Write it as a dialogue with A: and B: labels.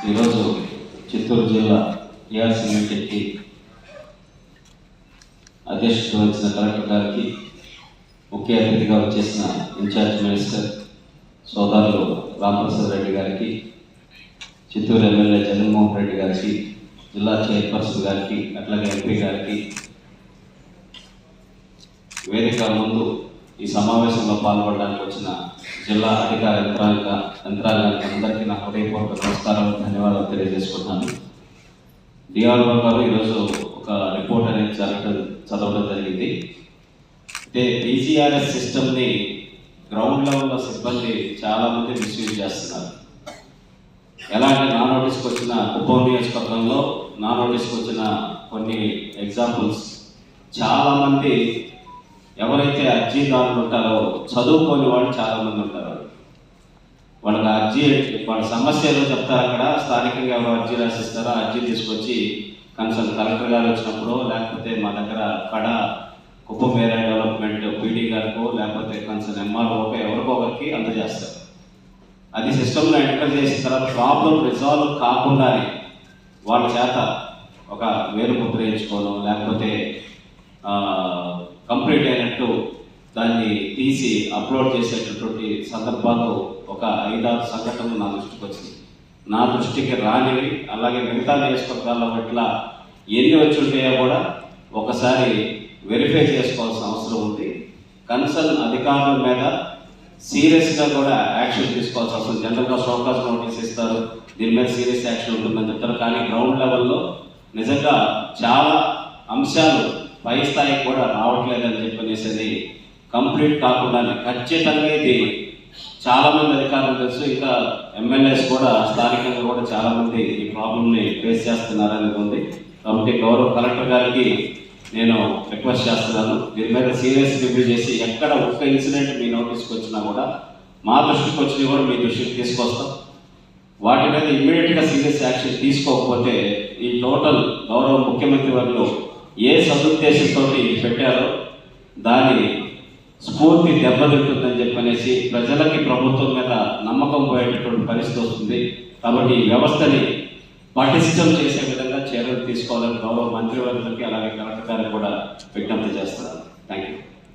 A: ఈరోజు చిత్తూరు జిల్లా ఏఆర్సీ మీటింగ్కి అధ్యక్షత వహించిన కలెక్టర్ గారికి, ముఖ్య అతిథిగా వచ్చేసిన ఇన్ఛార్జ్ మినిస్టర్ సోదరులు రామప్రసాద్ రెడ్డి గారికి, చిత్తూరు ఎమ్మెల్యే జగన్మోహన్ రెడ్డి గారికి, జిల్లా చైర్పర్సన్ గారికి, అట్లాగే ఎంపీ గారికి, వేదిక ముందు ఈ సమావేశంలో పాల్గొనడానికి వచ్చిన జిల్లా అధికార యంత్రాంగానికి అందరికీ నా హృదయపూర్వక నమస్కారాలు, ధన్యవాదాలు తెలియజేసుకుంటున్నాను. డిఆర్ఓ గారు ఈరోజు ఒక రిపోర్ట్ అనేది చదవడం జరిగింది. అయితే పీజీఆర్ఎస్ సిస్టమ్ని గ్రౌండ్ లెవెల్లో సిబ్బంది చాలామంది మిస్యూజ్ చేస్తున్నారు. ఎలాంటి నా నోటీస్కి వచ్చిన కుప్పం నియోజకవర్గంలో నా నోటీస్కి వచ్చిన కొన్ని ఎగ్జాంపుల్స్, చాలామంది ఎవరైతే అర్జీదారులు ఉంటారో చదువుకోని వాళ్ళు చాలామంది ఉంటారు. వాళ్ళకి వాళ్ళ సమస్య ఏదో చెప్తారు, అక్కడ స్థానికంగా ఎవరో అర్జీ రాసిస్తారో అర్జీ తీసుకొచ్చి కన్సర్న్ కలెక్టర్ గారు వచ్చినప్పుడు, లేకపోతే మా దగ్గర కడ కుప్పం ఏరియా డెవలప్మెంట్ పీడీ గారికో, లేకపోతే కన్సర్న్ ఎంఆర్ఓకో ఎవరికో ఒకరికి అందజేస్తారు. అది సిస్టంలో ఎంటర్ చేసిన తర్వాత ప్రాబ్లం రిజాల్వ్ కాకుండానే వాళ్ళ చేత ఒక వేలు ముద్ర వేయించుకోవడం, లేకపోతే కంప్లీట్ అయినట్టు దాన్ని తీసి అప్లోడ్ చేసేటటువంటి సందర్భాలు ఒక 5-6 సంఘటనలు నా దృష్టికి వచ్చింది. నా దృష్టికి రానివి, అలాగే మిగతా నియోజకవర్గాల్లో ఇట్లా ఎన్ని వచ్చి ఉంటాయో కూడా ఒకసారి వెరిఫై చేసుకోవాల్సిన అవసరం ఉంది. కన్సర్న్ అధికారుల మీద సీరియస్గా కూడా యాక్షన్ తీసుకోవాల్సిన అవసరం. జనరల్గా షోకాస్ నోటీస్ ఇస్తారు, దీని మీద సీరియస్ యాక్షన్ ఉంటుందని చెప్తారు. కానీ గ్రౌండ్ లెవెల్లో నిజంగా చాలా అంశాలు పై స్థాయికి కూడా రావట్లేదని చెప్పనేసి కంప్లీట్ కాకుండానే ఖచ్చితంగా ఇది చాలామంది అధికారులు తెలుసు, ఇంకా ఎమ్మెల్యేస్ కూడా స్థానికంగా కూడా చాలామంది ఈ ప్రాబ్లమ్ని ఫేస్ చేస్తున్నారని ఉంది. కాబట్టి గౌరవ కలెక్టర్ గారికి నేను రిక్వెస్ట్ చేస్తున్నాను, దీని మీద సీరియస్ రివ్యూ చేసి ఎక్కడ ఒక్క ఇన్సిడెంట్ మీ నోటీస్కి వచ్చినా కూడా మా దృష్టికి వచ్చినా కూడా మీ దృష్టికి తీసుకొస్తాం. వాటి మీద ఇమ్మీడియట్గా సీరియస్ యాక్షన్ తీసుకోకపోతే ఈ టోటల్ గౌరవ ముఖ్యమంత్రి వారిలో ఏ సదుద్దేశంతో పెట్టారో దాని స్ఫూర్తి దెబ్బతింటుందని చెప్పనేసి ప్రజలకి ప్రభుత్వం మీద నమ్మకం పోయేటటువంటి పరిస్థితి వస్తుంది. కాబట్టి ఈ వ్యవస్థని పటిష్టం చేసే విధంగా చర్యలు తీసుకోవాలని గౌరవ మంత్రివర్యులకి అలాగే కలెక్టర్ గారికి కూడా విజ్ఞప్తి చేస్తున్నాను. Thank you.